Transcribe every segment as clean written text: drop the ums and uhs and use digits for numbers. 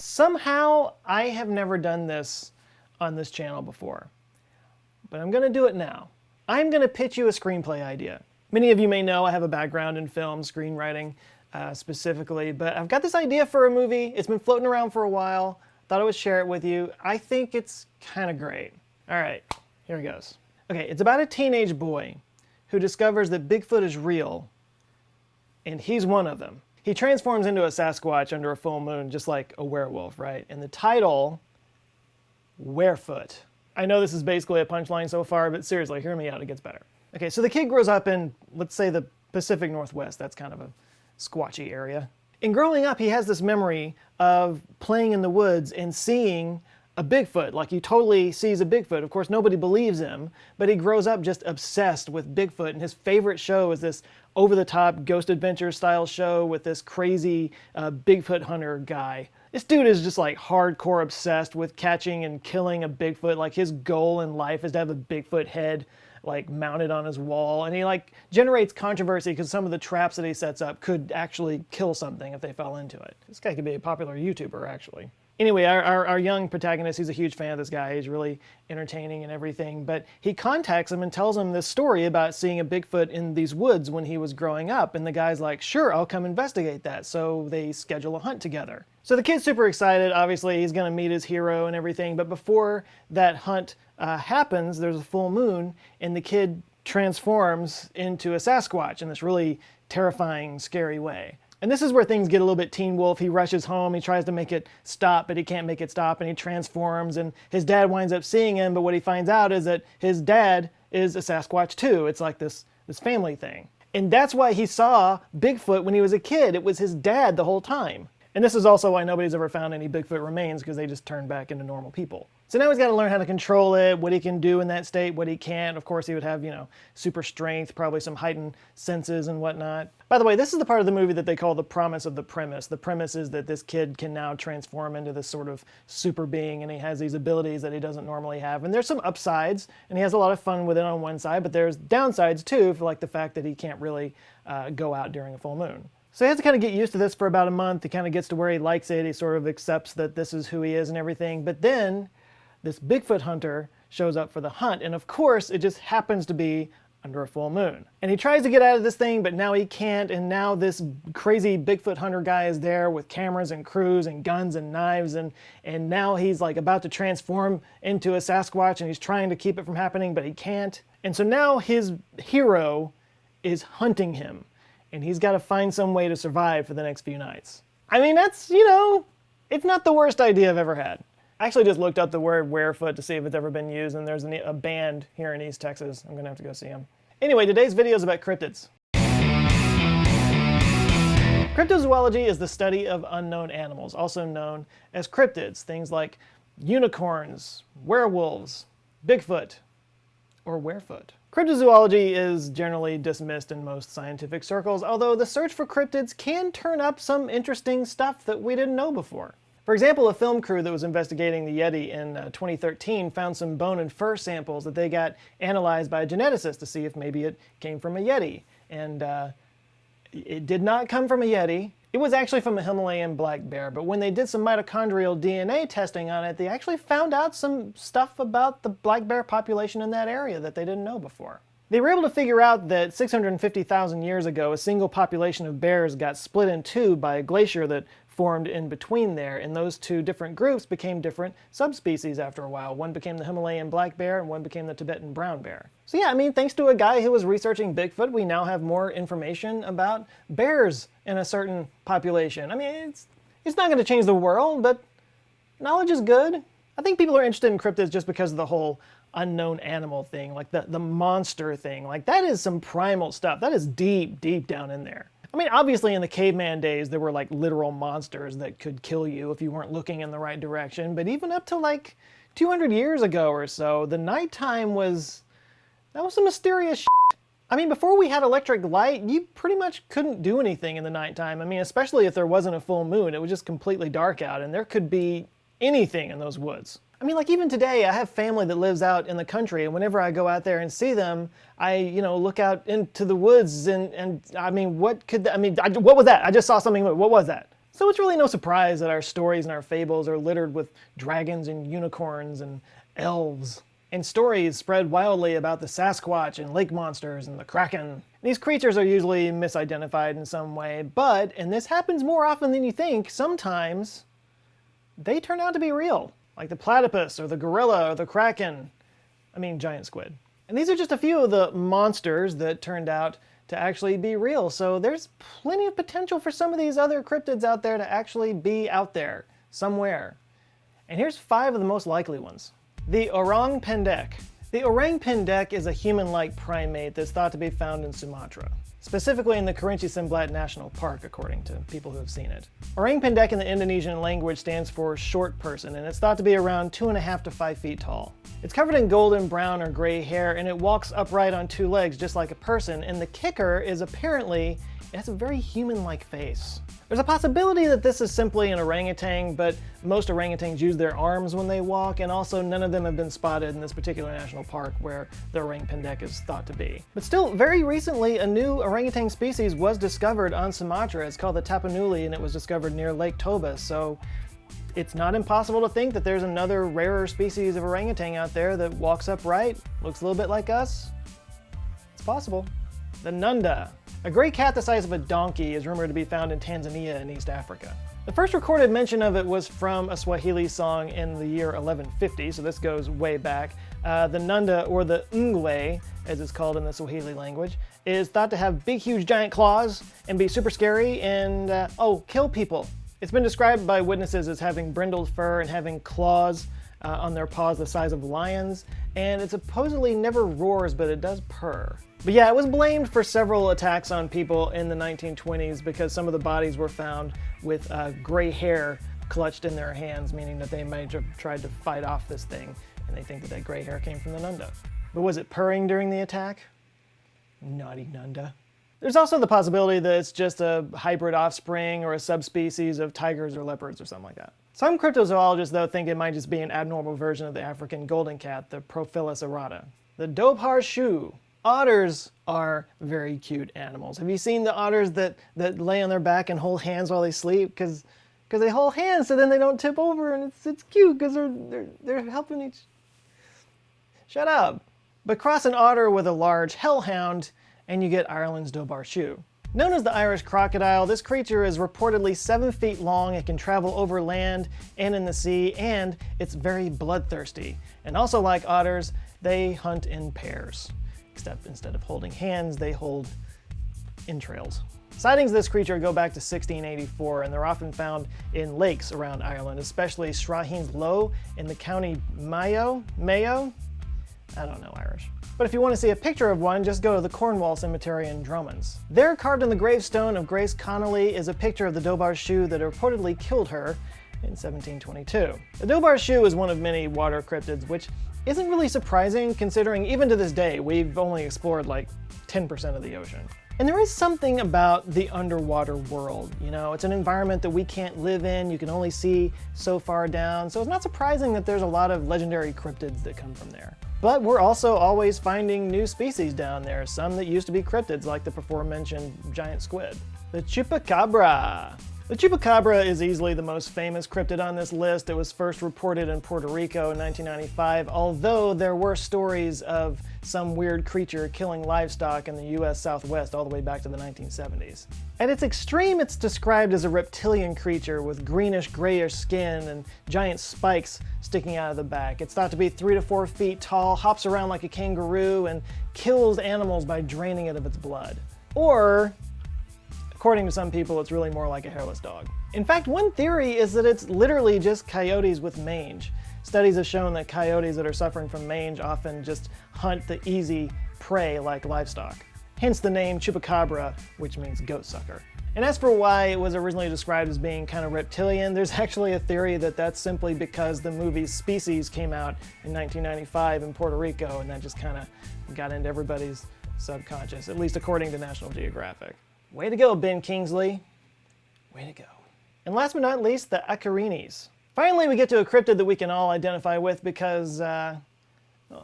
Somehow, I have never done this on this channel before, but I'm gonna do it now. I'm gonna pitch you a screenplay idea. Many of you may know I have a background in film, screenwriting specifically, but I've got this idea for a movie. It's been floating around for a while. Thought I would share it with you. I think it's kind of great. All right, here it goes. Okay, it's about a teenage boy who discovers that Bigfoot is real, and he's one of them. He transforms into a Sasquatch under a full moon, just like a werewolf, right? And the title, Werefoot. I know this is basically a punchline so far, but seriously, hear me out, it gets better. Okay, so the kid grows up in, let's say, the Pacific Northwest. That's kind of a squatchy area. And growing up, he has this memory of playing in the woods and seeing a Bigfoot. Like, he totally sees a Bigfoot. Of course, nobody believes him, but he grows up just obsessed with Bigfoot. And his favorite show is this over-the-top Ghost Adventure style show with this crazy Bigfoot hunter guy. This dude is just like hardcore obsessed with catching and killing a Bigfoot. Like, his goal in life is to have a Bigfoot head like mounted on his wall, and he like generates controversy because some of the traps that he sets up could actually kill something if they fell into it. This guy could be a popular YouTuber, actually. Anyway, our young protagonist, he's a huge fan of this guy. He's really entertaining and everything, but he contacts him and tells him this story about seeing a Bigfoot in these woods when he was growing up, and the guy's like, sure, I'll come investigate that. So they schedule a hunt together. So the kid's super excited. Obviously, he's gonna meet his hero and everything, but before that hunt happens, there's a full moon, and the kid transforms into a Sasquatch in this really terrifying, scary way. And this is where things get a little bit Teen Wolf. He rushes home, he tries to make it stop, but he can't make it stop, and he transforms, and his dad winds up seeing him, but what he finds out is that his dad is a Sasquatch too. It's like this family thing. And that's why he saw Bigfoot when he was a kid. It was his dad the whole time. And this is also why nobody's ever found any Bigfoot remains, because they just turned back into normal people. So now he's got to learn how to control it, what he can do in that state, what he can't. Of course, he would have, super strength, probably some heightened senses and whatnot. By the way, this is the part of the movie that they call the promise of the premise. The premise is that this kid can now transform into this sort of super being, and he has these abilities that he doesn't normally have. And there's some upsides, and he has a lot of fun with it on one side, but there's downsides too, for like the fact that he can't really go out during a full moon. So he has to kind of get used to this for about a month. He kind of gets to where he likes it. He sort of accepts that this is who he is and everything. But then this Bigfoot hunter shows up for the hunt. And of course, it just happens to be under a full moon. And he tries to get out of this thing, but now he can't. And now this crazy Bigfoot hunter guy is there with cameras and crews and guns and knives. And now he's like about to transform into a Sasquatch, and he's trying to keep it from happening, but he can't. And so now his hero is hunting him, and he's got to find some way to survive for the next few nights. I mean, that's, it's not the worst idea I've ever had. I actually just looked up the word werefoot to see if it's ever been used, and there's a band here in East Texas. I'm going to have to go see them. Anyway, today's video is about cryptids. Cryptozoology is the study of unknown animals, also known as cryptids. Things like unicorns, werewolves, Bigfoot, or werefoot. Cryptozoology is generally dismissed in most scientific circles, although the search for cryptids can turn up some interesting stuff that we didn't know before. For example, a film crew that was investigating the Yeti in 2013 found some bone and fur samples that they got analyzed by a geneticist to see if maybe it came from a Yeti. And it did not come from a Yeti. It was actually from a Himalayan black bear, but when they did some mitochondrial DNA testing on it, they actually found out some stuff about the black bear population in that area that they didn't know before. They were able to figure out that 650,000 years ago, a single population of bears got split in two by a glacier that formed in between there, and those two different groups became different subspecies after a while. One became the Himalayan black bear, and one became the Tibetan brown bear. So yeah, I mean, thanks to a guy who was researching Bigfoot, we now have more information about bears in a certain population. I mean, it's not going to change the world, but knowledge is good. I think people are interested in cryptids just because of the whole unknown animal thing, like the monster thing. Like, that is some primal stuff. That is deep, deep down in there. I mean, obviously in the caveman days, there were like literal monsters that could kill you if you weren't looking in the right direction. But even up to like 200 years ago or so, the nighttime was some mysterious shit. I mean, before we had electric light, you pretty much couldn't do anything in the nighttime. I mean, especially if there wasn't a full moon, it was just completely dark out, and there could be anything in those woods. I mean, like even today, I have family that lives out in the country, and whenever I go out there and see them, I, look out into the woods, and I mean, what was that? I just saw something. What was that? So it's really no surprise that our stories and our fables are littered with dragons and unicorns and elves. And stories spread wildly about the Sasquatch and lake monsters and the Kraken. These creatures are usually misidentified in some way, but, and this happens more often than you think, sometimes they turn out to be real. Like the platypus or the gorilla or the Kraken. I mean, giant squid. And these are just a few of the monsters that turned out to actually be real. So there's plenty of potential for some of these other cryptids out there to actually be out there somewhere. And here's 5 of the most likely ones. The Orang Pendek. The Orang Pin Deck is a human-like primate that's thought to be found in Sumatra, specifically in the Carinis National Park, according to people who have seen it. Orang Pin Deck in the Indonesian language stands for short person, and it's thought to be around 2.5 to 5 feet tall. It's covered in golden brown or gray hair, and it walks upright on 2 legs just like a person, and the kicker is apparently it has a very human-like face. There's a possibility that this is simply an orangutan, but most orangutans use their arms when they walk, and also none of them have been spotted in this particular national park where the Orang Pendek is thought to be. But still, very recently, a new orangutan species was discovered on Sumatra. It's called the Tapanuli, and it was discovered near Lake Toba, so it's not impossible to think that there's another rarer species of orangutan out there that walks upright, looks a little bit like us. It's possible. The Nunda. A gray cat the size of a donkey is rumored to be found in Tanzania in East Africa. The first recorded mention of it was from a Swahili song in the year 1150, so this goes way back. The Nunda, or the Ngwe, as it's called in the Swahili language, is thought to have big, huge, giant claws and be super scary and, kill people. It's been described by witnesses as having brindled fur and having claws on their paws the size of lions, and it supposedly never roars, but it does purr. But yeah, it was blamed for several attacks on people in the 1920s because some of the bodies were found with gray hair clutched in their hands, meaning that they might have tried to fight off this thing, and they think that gray hair came from the Nunda. But was it purring during the attack? Naughty Nunda. There's also the possibility that it's just a hybrid offspring or a subspecies of tigers or leopards or something like that. Some cryptozoologists, though, think it might just be an abnormal version of the African golden cat, the Prophilus aurata. The Dobhar-chú. Otters are very cute animals. Have you seen the otters that lay on their back and hold hands while they sleep? Because they hold hands so then they don't tip over, and it's cute because they're helping each... Shut up. But cross an otter with a large hellhound and you get Ireland's Dobhar-chú. Known as the Irish crocodile, this creature is reportedly 7 feet long. It can travel over land and in the sea, and it's very bloodthirsty. And also like otters, they hunt in pairs. Except instead of holding hands, they hold entrails. Sightings of this creature go back to 1684, and they're often found in lakes around Ireland, especially Sraheens Lough in the County Mayo? I don't know Irish. But if you want to see a picture of one, just go to the Cornwall Cemetery in Drummond's. There, carved in the gravestone of Grace Connolly, is a picture of the Dobhar-chú that reportedly killed her in 1722. The Dobhar-chú is one of many water cryptids, which isn't really surprising considering even to this day we've only explored like 10% of the ocean. And there is something about the underwater world, you know, it's an environment that we can't live in, you can only see so far down, so it's not surprising that there's a lot of legendary cryptids that come from there. But we're also always finding new species down there, some that used to be cryptids like the before-mentioned giant squid. The Chupacabra. The Chupacabra is easily the most famous cryptid on this list. It was first reported in Puerto Rico in 1995, although there were stories of some weird creature killing livestock in the US Southwest all the way back to the 1970s. At its extreme, it's described as a reptilian creature with greenish-grayish skin and giant spikes sticking out of the back. It's thought to be 3 to 4 feet tall, hops around like a kangaroo, and kills animals by draining it of its blood. Or, according to some people, it's really more like a hairless dog. In fact, one theory is that it's literally just coyotes with mange. Studies have shown that coyotes that are suffering from mange often just hunt the easy prey like livestock. Hence the name Chupacabra, which means goat sucker. And as for why it was originally described as being kind of reptilian, there's actually a theory that that's simply because the movie Species came out in 1995 in Puerto Rico, and that just kind of got into everybody's subconscious, at least according to National Geographic. Way to go, Ben Kingsley. Way to go. And last but not least, the Carinis. Finally, we get to a cryptid that we can all identify with because, well,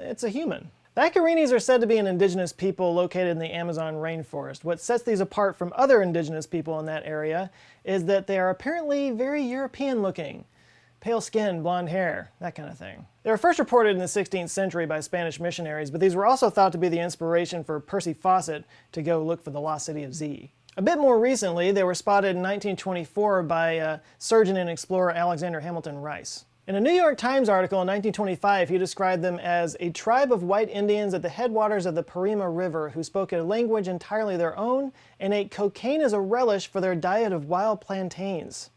it's a human. The Carinis are said to be an indigenous people located in the Amazon rainforest. What sets these apart from other indigenous people in that area is that they are apparently very European looking. Pale skin, blonde hair, that kind of thing. They were first reported in the 16th century by Spanish missionaries, but these were also thought to be the inspiration for Percy Fawcett to go look for the lost city of Z. A bit more recently, they were spotted in 1924 by surgeon and explorer Alexander Hamilton Rice. In a New York Times article in 1925, he described them as a tribe of white Indians at the headwaters of the Parima River who spoke a language entirely their own and ate cocaine as a relish for their diet of wild plantains.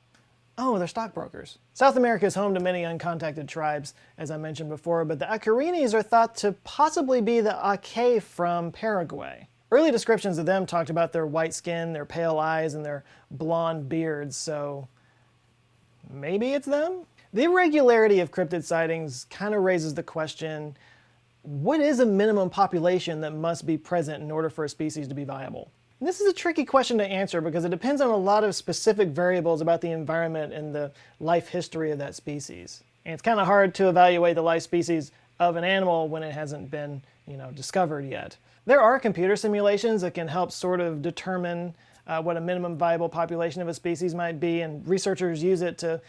Oh, they're stockbrokers. South America is home to many uncontacted tribes, as I mentioned before, but the Carinis are thought to possibly be the Ake from Paraguay. Early descriptions of them talked about their white skin, their pale eyes, and their blonde beards, so maybe it's them? The irregularity of cryptid sightings kind of raises the question, what is a minimum population that must be present in order for a species to be viable? And this is a tricky question to answer because it depends on a lot of specific variables about the environment and the life history of that species. And it's kind of hard to evaluate the life species of an animal when it hasn't been, discovered yet. There are computer simulations that can help sort of determine what a minimum viable population of a species might be, and researchers use it to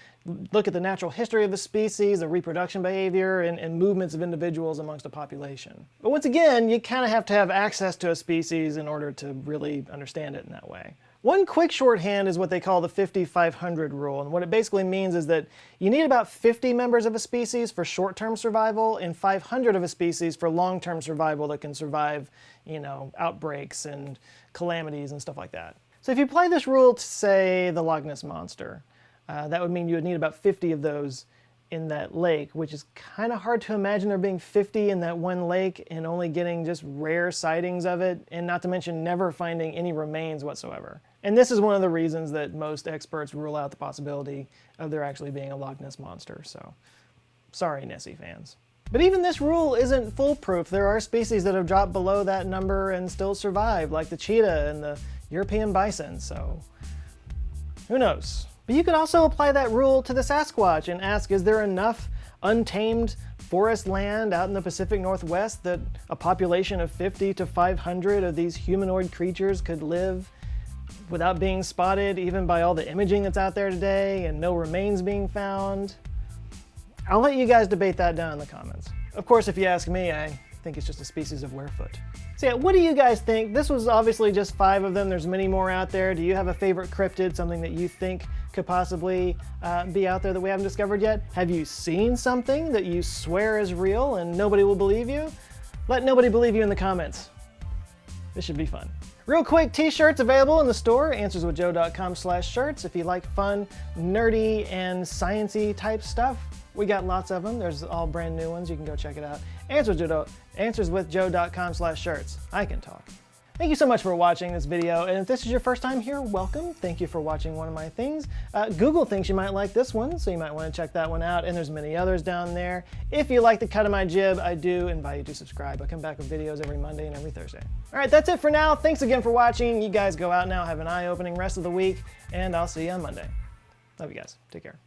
look at the natural history of a species, the reproduction behavior, and movements of individuals amongst a population. But once again, you kind of have to have access to a species in order to really understand it in that way. One quick shorthand is what they call the 50-500 rule, and what it basically means is that you need about 50 members of a species for short-term survival and 500 of a species for long-term survival that can survive, outbreaks and calamities and stuff like that. So if you apply this rule to, say, the Loch Ness Monster, that would mean you would need about 50 of those in that lake, which is kind of hard to imagine there being 50 in that one lake and only getting just rare sightings of it, and not to mention never finding any remains whatsoever. And this is one of the reasons that most experts rule out the possibility of there actually being a Loch Ness Monster, so sorry, Nessie fans. But even this rule isn't foolproof. There are species that have dropped below that number and still survive, like the cheetah and the European bison, so who knows? But you could also apply that rule to the Sasquatch and ask, is there enough untamed forest land out in the Pacific Northwest that a population of 50 to 500 of these humanoid creatures could live without being spotted, even by all the imaging that's out there today and no remains being found? I'll let you guys debate that down in the comments. Of course, if you ask me, I think it's just a species of werefoot. So yeah, what do you guys think? This was obviously just 5 of them. There's many more out there. Do you have a favorite cryptid, something that you think could possibly be out there that we haven't discovered yet? Have you seen something that you swear is real and nobody will believe you? Let nobody believe you in the comments. This should be fun. Real quick, t-shirts available in the store, answerswithjoe.com/shirts. If you like fun, nerdy, and sciencey type stuff, we got lots of them. There's all brand new ones. You can go check it out. answerswithjoe.com/shirts. I can talk. Thank you so much for watching this video, and if this is your first time here, welcome. Thank you for watching one of my things. Google thinks you might like this one, so you might want to check that one out, and there's many others down there. If you like the cut of my jib, I do invite you to subscribe. I come back with videos every Monday and every Thursday. All right, that's it for now. Thanks again for watching. You guys go out now, have an eye-opening rest of the week, and I'll see you on Monday. Love you guys. Take care.